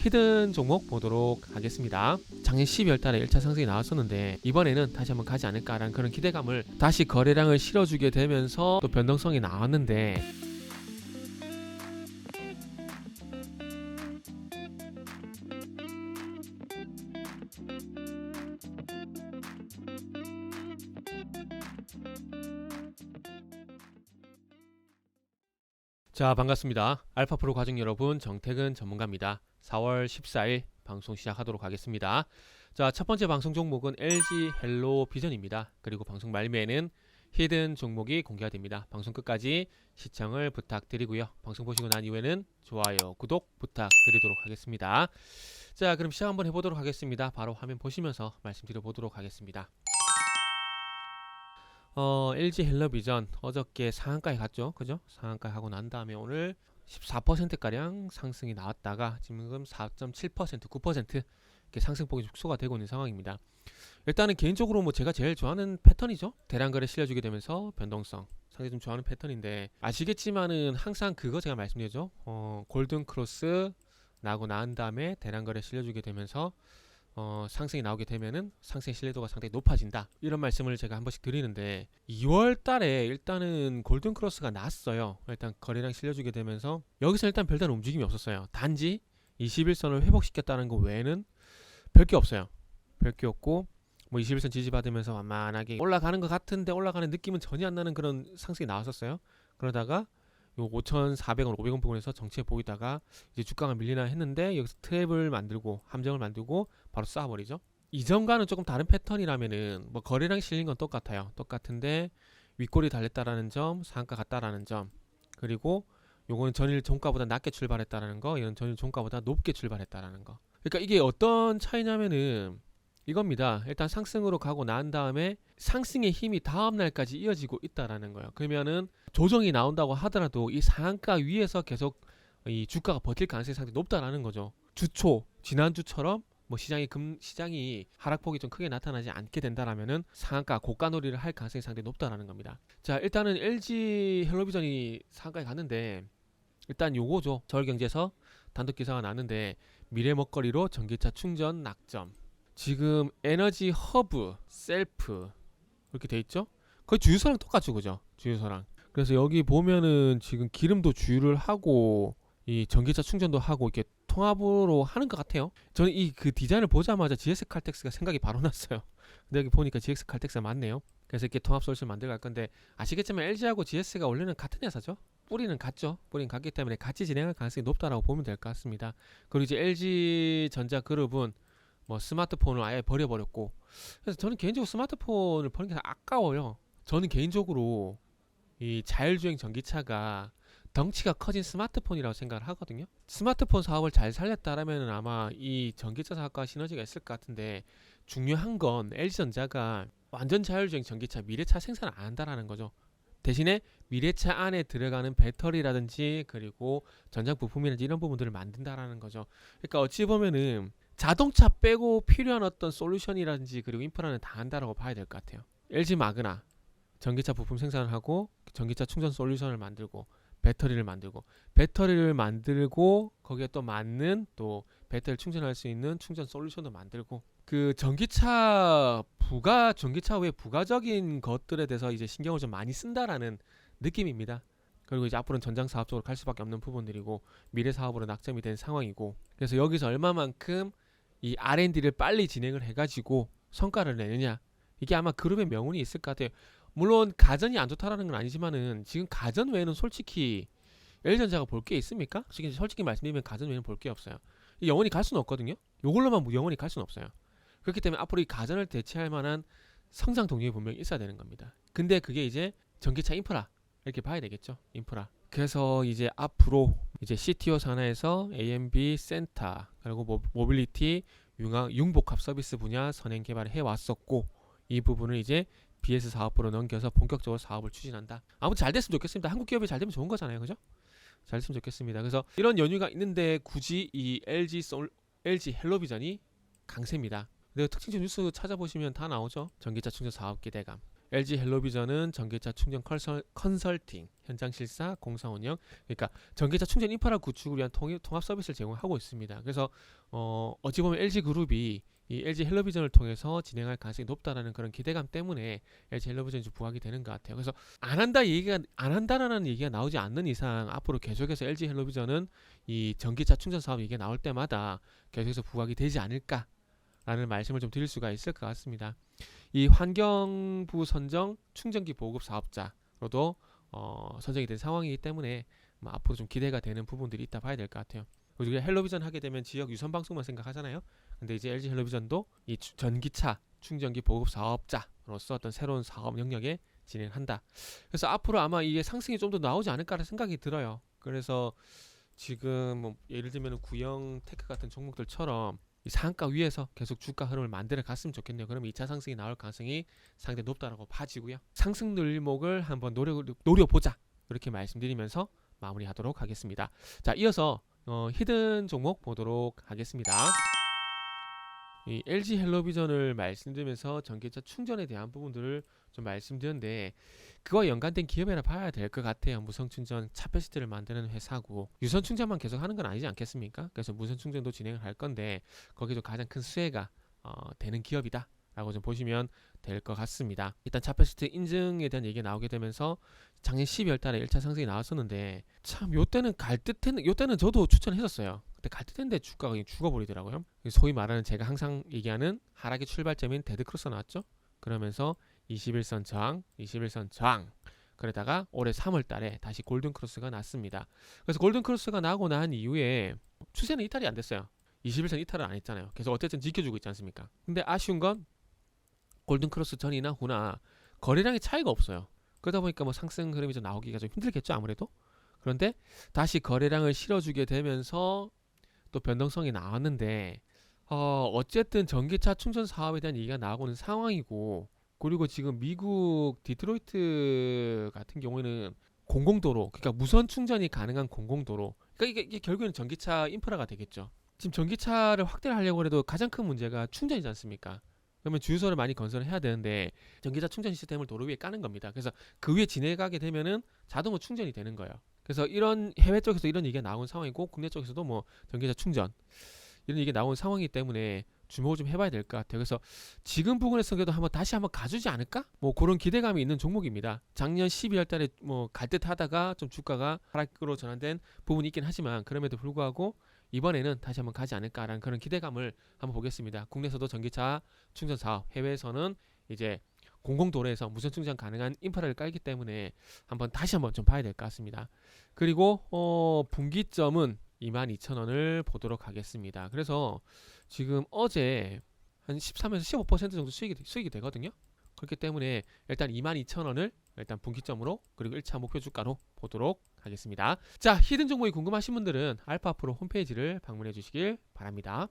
히든 종목 보도록 하겠습니다. 작년 12월 달에 1차 상승이 나왔었는데 이번에는 다시 한번 가지 않을까라는 그런 기대감을 다시 거래량을 실어주게 되면서 또 변동성이 나왔는데 자, 반갑습니다. 알파프로 가족 여러분, 정태근 전문가입니다. 4월 14일 방송 시작하도록 하겠습니다. 자, 첫 번째 방송 종목은 LG 헬로비전입니다. 그리고 방송 말미에는 히든 종목이 공개가 됩니다. 방송 끝까지 시청을 부탁드리고요. 방송 보시고 난 이후에는 좋아요, 구독 부탁드리도록 하겠습니다. 자, 그럼 시작 한번 해보도록 하겠습니다. 바로 화면 보시면서 말씀드려보도록 하겠습니다. LG 헬로비전 어저께 상한가에 갔죠, 그죠? 상한가에 하고 난 다음에 오늘 14%가량 상승이 나왔다가 지금 4.7%, 9% 이렇게 상승폭이 축소가 되고 있는 상황입니다. 일단은 개인적으로 뭐 제가 제일 좋아하는 패턴이죠. 대량거래 실려주게 되면서 변동성 상당히 좀 좋아하는 패턴인데, 아시겠지만은 항상 그거 제가 말씀드렸죠. 골든 크로스 나고 난 다음에 대량거래 실려주게 되면서 상승이 나오게 되면은 상승의 신뢰도가 상당히 높아진다, 이런 말씀을 제가 한 번씩 드리는데, 2월 달에 일단은 골든 크로스가 났어요. 일단 거래량 실려주게 되면서 여기서 일단 별다른 움직임이 없었어요. 단지 21선을 회복시켰다는 거 외에는 별게 없어요. 별게 없고, 뭐 21선 지지받으면서 완만하게 올라가는 것 같은데 올라가는 느낌은 전혀 안 나는 그런 상승이 나왔었어요. 그러다가 요 5,400원, 500원 부분에서 정체해 보이다가 이제 주가가 밀리나 했는데 여기서 트랩을 만들고 함정을 만들고 바로 쏴버리죠. 이전과는 조금 다른 패턴이라면은 뭐 거래량 실린 건 똑같아요. 똑같은데 윗골이 달렸다라는 점, 상한가 같다라는 점, 그리고 요거는 전일 종가보다 낮게 출발했다라는 거, 이건 전일 종가보다 높게 출발했다라는 거. 그러니까 이게 어떤 차이냐면은 이겁니다. 일단 상승으로 가고 난 다음에 상승의 힘이 다음 날까지 이어지고 있다라는 거예요. 그러면은 조정이 나온다고 하더라도 이 상한가 위에서 계속 이 주가가 버틸 가능성이 상당히 높다라는 거죠. 주초 지난주처럼 뭐 시장이 하락폭이 좀 크게 나타나지 않게 된다라면은 상한가 고가놀이를 할 가능성이 상당히 높다라는 겁니다. 자, 일단은 LG 헬로비전이 상한가에 갔는데, 일단 요거죠. 서울경제에서 단독 기사가 나는데 미래 먹거리로 전기차 충전 낙점. 지금 에너지 허브, 셀프 이렇게 돼 있죠? 거의 주유소랑 똑같죠, 그죠? 주유소랑. 그래서 여기 보면은 지금 기름도 주유를 하고 이 전기차 충전도 하고 이렇게 통합으로 하는 것 같아요. 저는 이 그 디자인을 보자마자 GS 칼텍스가 생각이 바로 났어요. 근데 여기 보니까 GS 칼텍스가 맞네요. 그래서 이렇게 통합 솔루션 만들어 갈 건데, 아시겠지만 LG하고 GS가 원래는 같은 회사죠. 뿌리는 같죠. 뿌리는 같기 때문에 같이 진행할 가능성이 높다라고 보면 될 것 같습니다. 그리고 이제 LG전자 그룹은 뭐 스마트폰을 아예 버려버렸고, 그래서 저는 개인적으로 스마트폰을 버리는 게 아까워요. 저는 개인적으로 이 자율주행 전기차가 덩치가 커진 스마트폰이라고 생각을 하거든요. 스마트폰 사업을 잘 살렸다라면 아마 이 전기차 사업과 시너지가 있을 것 같은데, 중요한 건 LG전자가 완전 자율주행 전기차 미래차 생산을 안 한다라는 거죠. 대신에 미래차 안에 들어가는 배터리라든지 그리고 전장 부품이라든지 이런 부분들을 만든다라는 거죠. 그러니까 어찌 보면은 자동차 빼고 필요한 어떤 솔루션이라든지 그리고 인프라는 다 한다라고 봐야 될 것 같아요. LG 마그나 전기차 부품 생산을 하고 전기차 충전 솔루션을 만들고 배터리를 만들고 거기에 또 맞는 또 배터리를 충전할 수 있는 충전 솔루션도 만들고, 그 전기차 외 부가적인 것들에 대해서 이제 신경을 좀 많이 쓴다라는 느낌입니다. 그리고 이제 앞으로는 전장 사업 쪽으로 갈 수밖에 없는 부분들이고 미래 사업으로 낙점이 된 상황이고, 그래서 여기서 얼마만큼 이 R&D를 빨리 진행을 해가지고 성과를 내느냐, 이게 아마 그룹의 명운이 있을 것 같아요. 물론 가전이 안 좋다라는 건 아니지만은 지금 가전 외에는 솔직히 LG전자가 볼 게 있습니까? 솔직히 말씀드리면 가전 외에는 볼 게 없어요. 영원히 갈 수는 없거든요. 이걸로만 영원히 갈 수는 없어요. 그렇기 때문에 앞으로 이 가전을 대체할 만한 성장 동력이 분명히 있어야 되는 겁니다. 근데 그게 이제 전기차 인프라 이렇게 봐야 되겠죠. 인프라. 그래서 이제 앞으로 이제 CTO 산하에서 AMB 센터 그리고 모빌리티 융복합 서비스 분야 선행 개발을 해왔었고, 이 부분을 이제 BS 사업부로 넘겨서 본격적으로 사업을 추진한다. 아무튼 잘 됐으면 좋겠습니다. 한국 기업이 잘 되면 좋은 거잖아요, 그죠? 잘 됐으면 좋겠습니다. 그래서 이런 연유가 있는데 굳이 이 LG 헬로비전이 강세입니다. 근데 특징적 뉴스 찾아보시면 다 나오죠. 전기차 충전 사업 기대감. LG 헬로비전은 전기차 충전 컨설팅, 현장 실사, 공사 운영, 그러니까 전기차 충전 인프라 구축을 위한 통합 서비스를 제공하고 있습니다. 그래서 어찌 보면 LG 그룹이 이 LG 헬로비전을 통해서 진행할 가능성이 높다라는 그런 기대감 때문에 LG 헬로비전이 좀 부각이 되는 것 같아요. 그래서 안 한다라는 얘기가 나오지 않는 이상 앞으로 계속해서 LG 헬로비전은 이 전기차 충전 사업 얘기가 나올 때마다 계속해서 부각이 되지 않을까라는 말씀을 좀 드릴 수가 있을 것 같습니다. 이 환경부 선정 충전기 보급 사업자로도 선정이 된 상황이기 때문에 앞으로 좀 기대가 되는 부분들이 있다 봐야 될 것 같아요. 우리가 헬로비전 하게 되면 지역 유선 방송만 생각하잖아요. 근데 이제 LG 헬로비전도 이 전기차 충전기 보급 사업자로서 어떤 새로운 사업 영역에 진행한다. 그래서 앞으로 아마 이게 상승이 좀 더 나오지 않을까라는 생각이 들어요. 그래서 지금 뭐 예를 들면 구형 테크 같은 종목들처럼 이 상한가 위에서 계속 주가 흐름을 만들어 갔으면 좋겠네요. 그러면 2차 상승이 나올 가능성이 상당히 높다라고 봐지고요. 상승 늘목을 한번 노려보자. 이렇게 말씀드리면서 마무리하도록 하겠습니다. 자, 이어서 히든 종목 보도록 하겠습니다. 이 LG 헬로비전을 말씀드리면서 전기차 충전에 대한 부분들을 좀 말씀드렸는데 그와 연관된 기업이라 봐야 될 것 같아요. 무선충전 차폐시트를 만드는 회사고 유선 충전만 계속 하는 건 아니지 않겠습니까? 그래서 무선 충전도 진행을 할 건데 거기도 가장 큰 수혜가 되는 기업이다 라고 좀 보시면 될 것 같습니다. 일단 차폐시트 인증에 대한 얘기가 나오게 되면서 작년 12월 달에 1차 상승이 나왔었는데 참 요때는 요때는 저도 추천했었어요. 그때 갈 듯했는데 주가가 그냥 죽어버리더라고요. 소위 말하는 제가 항상 얘기하는 하락의 출발점인 데드크로스 나왔죠. 그러면서 21선 저항 그러다가 올해 3월 달에 다시 골든크로스가 났습니다. 그래서 골든크로스가 나고 난 이후에 추세는 이탈이 안 됐어요. 21선 이탈을 안 했잖아요. 계속 어쨌든 지켜주고 있지 않습니까? 근데 아쉬운 건 골든크로스 전이나 후나 거래량의 차이가 없어요. 그러다 보니까 뭐 상승 흐름이 좀 나오기가 좀 힘들겠죠, 아무래도. 그런데 다시 거래량을 실어주게 되면서 또 변동성이 나왔는데 어쨌든 전기차 충전 사업에 대한 얘기가 나오고 있는 상황이고 그리고 지금 미국 디트로이트 같은 경우에는 공공도로 그러니까 무선 충전이 가능한 공공도로 그러니까 이게 결국에는 전기차 인프라가 되겠죠. 지금 전기차를 확대를 하려고 해도 가장 큰 문제가 충전이지 않습니까? 그러면 주유소를 많이 건설을 해야 되는데 전기차 충전 시스템을 도로 위에 까는 겁니다. 그래서 그 위에 지나가게 되면은 자동으로 충전이 되는 거예요. 그래서 이런 해외 쪽에서 이런 얘기가 나온 상황이고 국내 쪽에서도 뭐 전기차 충전 이런 얘기가 나온 상황이기 때문에 주목을 좀 해봐야 될 것 같아요. 그래서 지금 부분에서 그래도 다시 한번 가주지 않을까? 뭐 그런 기대감이 있는 종목입니다. 작년 12월 달에 뭐 갈 듯 하다가 좀 주가가 하락으로 전환된 부분이 있긴 하지만 그럼에도 불구하고 이번에는 다시 한번 가지 않을까라는 그런 기대감을 한번 보겠습니다. 국내에서도 전기차 충전 사업, 해외에서는 이제 공공도로에서 무선 충전 가능한 인프라를 깔기 때문에 다시 한번 좀 봐야 될 것 같습니다. 그리고 분기점은 22,000원을 보도록 하겠습니다. 그래서 지금 어제 한 13에서 15% 정도 수익이 되거든요. 그렇기 때문에 일단 22,000원을 일단 분기점으로 그리고 1차 목표 주가로 보도록 하겠습니다. 자, 히든 종목이 궁금하신 분들은 알파프로 홈페이지를 방문해 주시길 바랍니다.